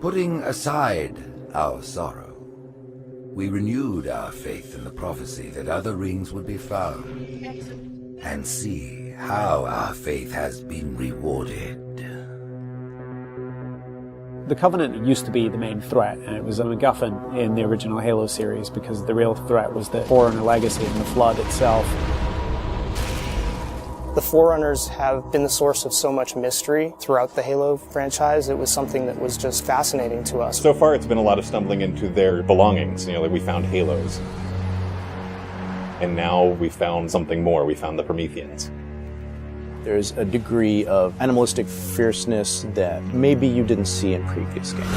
Putting aside our sorrow, we renewed our faith in the prophecy that other rings would be found, and see how our faith has been rewarded. The Covenant used to be the main threat, and it was a MacGuffin in the original Halo series because the real threat was the Forerunner legacy and the Flood itself. The Forerunners have been the source of so much mystery throughout the Halo franchise. It was something that was just fascinating to us. So far, it's been a lot of stumbling into their belongings. Like we found Halos. And now we found something more. We found the Prometheans. There's a degree of animalistic fierceness that maybe you didn't see in previous games.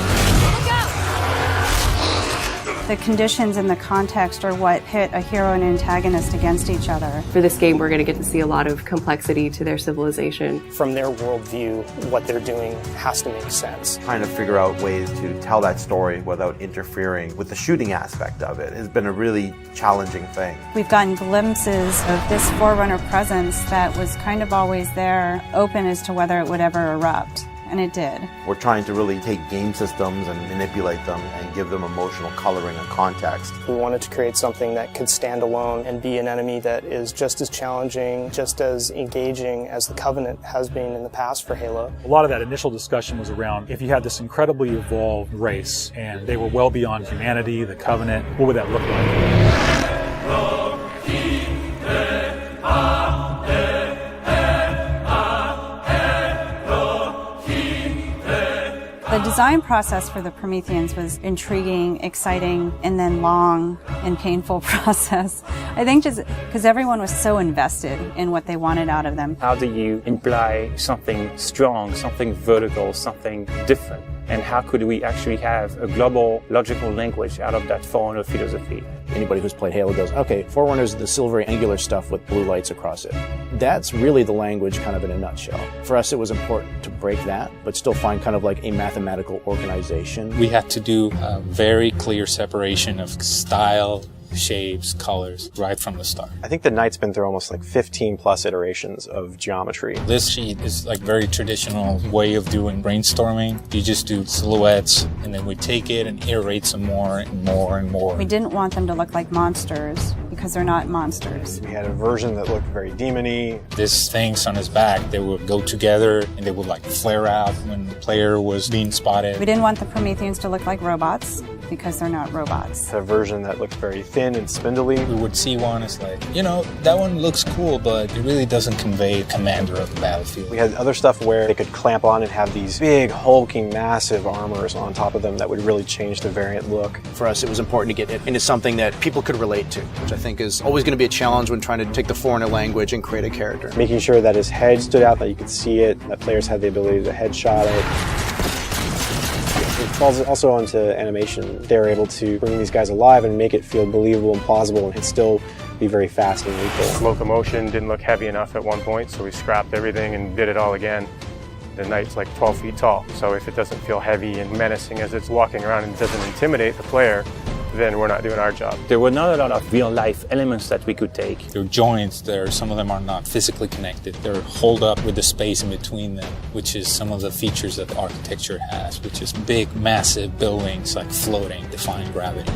The conditions and the context are what pit a hero and antagonist against each other. For this game, we're going to get to see a lot of complexity to their civilization. From their worldview, what they're doing has to make sense. Trying to figure out ways to tell that story without interfering with the shooting aspect of it has been a really challenging thing. We've gotten glimpses of this Forerunner presence that was kind of always there, open as to whether it would ever erupt. And it did. We're trying to really take game systems and manipulate them and give them emotional coloring and context. We wanted to create something that could stand alone and be an enemy that is just as challenging, just as engaging as the Covenant has been in the past for Halo. A lot of that initial discussion was around if you had this incredibly evolved race and they were well beyond humanity, the Covenant, what would that look like? The design process for the Prometheans was intriguing, exciting, and then long and painful process. I think just because everyone was so invested in what they wanted out of them. How do you imply something strong, something vertical, something different? And how could we actually have a global logical language out of that Forerunner philosophy? Anybody who's played Halo goes, okay, Forerunners is the silvery angular stuff with blue lights across it. That's really the language kind of in a nutshell. For us, it was important to break that, but still find kind of like a mathematical organization. We had to do a very clear separation of style, shapes, colors, right from the start. I think the Knight's been through almost like 15 plus iterations of geometry. This sheet is like very traditional way of doing brainstorming. You just do silhouettes and then we take it and iterate some more and more and more. We didn't want them to look like monsters because they're not monsters. We had a version that looked very demon-y. These things on his back, they would go together and they would like flare out when the player was being spotted. We didn't want the Prometheans to look like robots because they're not robots. A version that looked very thin and spindly. We would see one as like, that one looks cool, but it really doesn't convey commander of the battlefield. We had other stuff where they could clamp on and have these big, hulking, massive armors on top of them that would really change the variant look. For us, it was important to get it into something that people could relate to, which I think is always going to be a challenge when trying to take the Forerunner language and create a character. Making sure that his head stood out, that you could see it, that players had the ability to headshot it. It falls also onto animation. They're able to bring these guys alive and make it feel believable and plausible and still be very fast and lethal. Locomotion didn't look heavy enough at one point, so we scrapped everything and did it all again. The Knight's like 12 feet tall, so if it doesn't feel heavy and menacing as it's walking around and doesn't intimidate the player, then we're not doing our job. There were not a lot of real-life elements that we could take. There are joints there, some of them are not physically connected. They're holed up with the space in between them, which is some of the features that the architecture has, which is big, massive buildings like floating, defying gravity.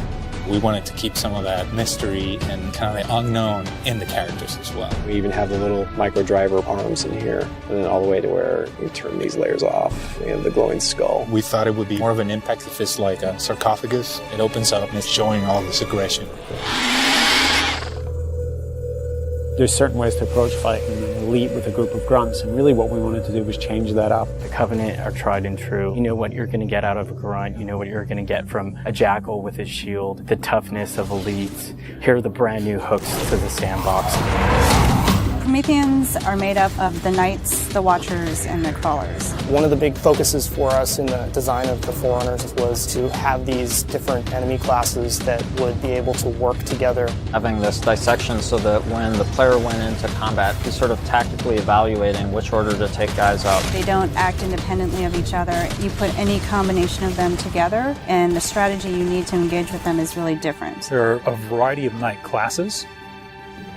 We wanted to keep some of that mystery and kind of the unknown in the characters as well. We even have the little micro driver arms in here, and then all the way to where we turn these layers off and the glowing skull. We thought it would be more of an impact if it's like a sarcophagus. It opens up and it's showing all this aggression. There's certain ways to approach fighting and lead with a group of grunts, and really what we wanted to do was change that up. The Covenant are tried and true. You know what you're going to get out of a grunt. You know what you're going to get from a jackal with his shield. The toughness of elites. Here are the brand new hooks to the sandbox. Prometheans are made up of the Knights, the Watchers, and the Crawlers. One of the big focuses for us in the design of the Forerunners was to have these different enemy classes that would be able to work together. Having this dissection so that when the player went into combat, he's sort of tactically evaluating which order to take guys out. They don't act independently of each other. You put any combination of them together, and the strategy you need to engage with them is really different. There are a variety of Knight classes.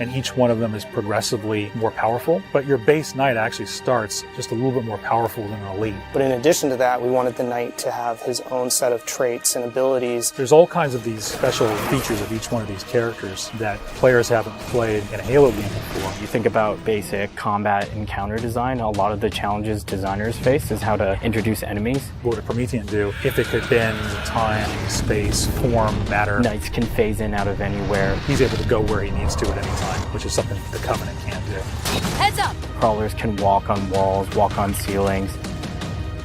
and each one of them is progressively more powerful. But your base knight actually starts just a little bit more powerful than an elite. But in addition to that, we wanted the knight to have his own set of traits and abilities. There's all kinds of these special features of each one of these characters that players haven't played in a Halo game before. You think about basic combat and counter design, a lot of the challenges designers face is how to introduce enemies. What would a Promethean do if it could bend time, space, form, matter? Knights can phase in out of anywhere. He's able to go where he needs to at any time, which is something the Covenant can't do. Heads up! Crawlers can walk on walls, walk on ceilings.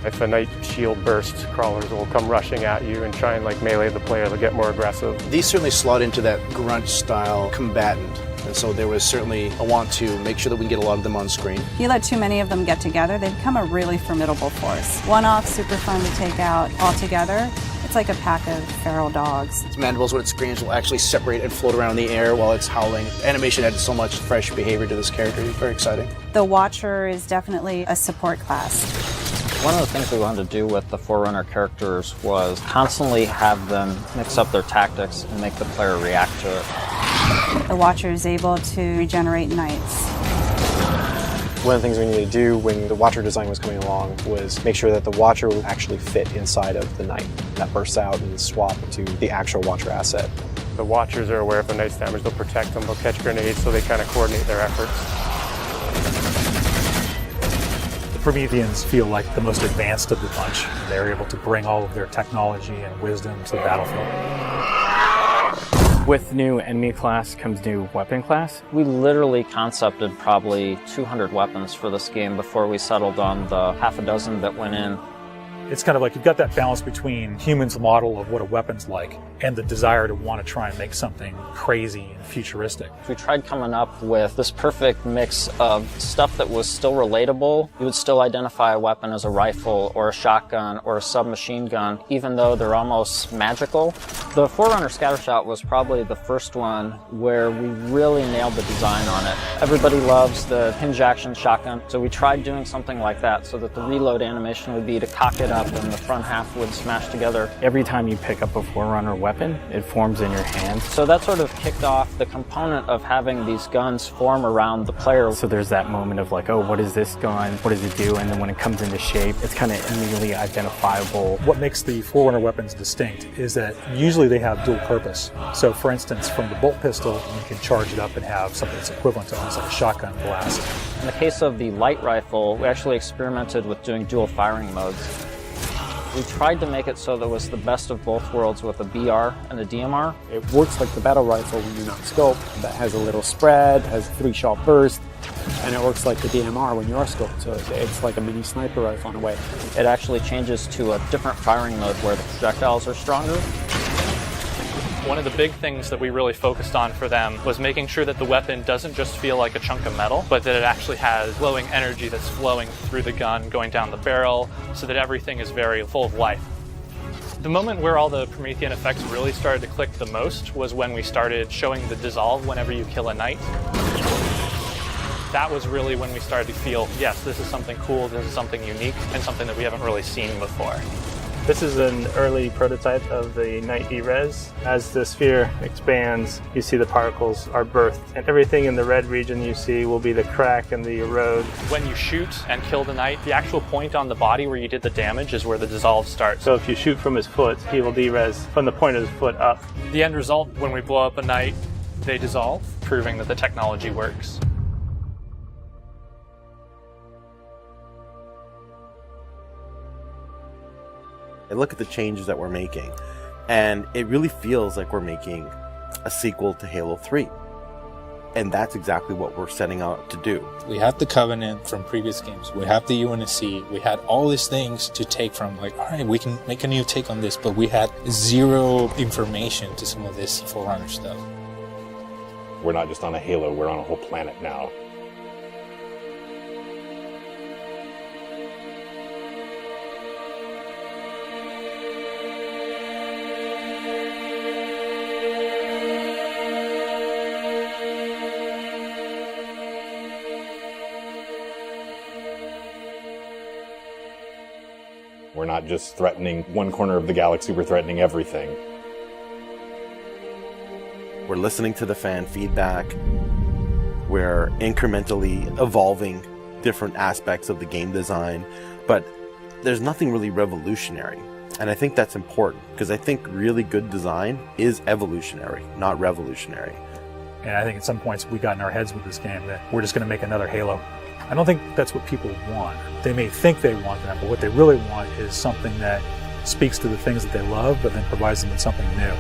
If a knight shield bursts, crawlers will come rushing at you and try and melee the player to get more aggressive. These certainly slot into that grunt style combatant. And so there was certainly a want to make sure that we can get a lot of them on screen. If you let too many of them get together, they become a really formidable force. One-off, super fun to take out. All together, it's like a pack of feral dogs. Its mandibles, when it screams, will actually separate and float around in the air while it's howling. Animation added so much fresh behavior to this character. It's very exciting. The Watcher is definitely a support class. One of the things we wanted to do with the Forerunner characters was constantly have them mix up their tactics and make the player react to it. The Watcher is able to regenerate knights. One of the things we needed to do when the Watcher design was coming along was make sure that the Watcher would actually fit inside of the Knight. That bursts out and swap to the actual Watcher asset. The Watchers are aware if a Knight's damage, they'll protect them, they'll catch grenades, so they kind of coordinate their efforts. The Prometheans feel like the most advanced of the bunch. They're able to bring all of their technology and wisdom to the battlefield. With new enemy class comes new weapon class. We literally concepted probably 200 weapons for this game before we settled on the half a dozen that went in. It's kind of like you've got that balance between humans' model of what a weapon's like and the desire to want to try and make something crazy and futuristic. We tried coming up with this perfect mix of stuff that was still relatable. You would still identify a weapon as a rifle or a shotgun or a submachine gun, even though they're almost magical. The Forerunner Scattershot was probably the first one where we really nailed the design on it. Everybody loves the hinge action shotgun, so we tried doing something like that so that the reload animation would be to cock it up and the front half would smash together. Every time you pick up a Forerunner weapon, it forms in your hand. So that sort of kicked off the component of having these guns form around the player. So there's that moment of oh, what is this gun? What does it do? And then when it comes into shape, it's kind of immediately identifiable. What makes the Forerunner weapons distinct is that usually they have dual purpose. So for instance, from the bolt pistol, you can charge it up and have something that's equivalent to almost like a shotgun blast. In the case of the light rifle, we actually experimented with doing dual firing modes. We tried to make it so that it was the best of both worlds with a BR and a DMR. It works like the battle rifle when you're not scoped. That has a little spread, has 3-shot burst, and it works like the DMR when you are scoped. So it's like a mini sniper rifle in a way. It actually changes to a different firing mode where the projectiles are stronger. One of the big things that we really focused on for them was making sure that the weapon doesn't just feel like a chunk of metal, but that it actually has glowing energy that's flowing through the gun, going down the barrel, so that everything is very full of life. The moment where all the Promethean effects really started to click the most was when we started showing the dissolve whenever you kill a knight. That was really when we started to feel, yes, this is something cool, this is something unique, and something that we haven't really seen before. This is an early prototype of the Knight E-Res. As the sphere expands, you see the particles are birthed, and everything in the red region you see will be the crack and the erode. When you shoot and kill the knight, the actual point on the body where you did the damage is where the dissolve starts. So if you shoot from his foot, he will de-res from the point of his foot up. The end result, when we blow up a knight, they dissolve, proving that the technology works. I look at the changes that we're making, and it really feels like we're making a sequel to Halo 3. And that's exactly what we're setting out to do. We have the Covenant from previous games. We have the UNSC. We had all these things to take from, all right, we can make a new take on this, but we had zero information to some of this Forerunner stuff. We're not just on a Halo, we're on a whole planet now. We're not just threatening one corner of the galaxy, we're threatening everything. We're listening to the fan feedback. We're incrementally evolving different aspects of the game design, but there's nothing really revolutionary. And I think that's important, because I think really good design is evolutionary, not revolutionary. And I think at some points we got in our heads with this game that we're just going to make another Halo. I don't think that's what people want. They may think they want that, but what they really want is something that speaks to the things that they love, but then provides them with something new.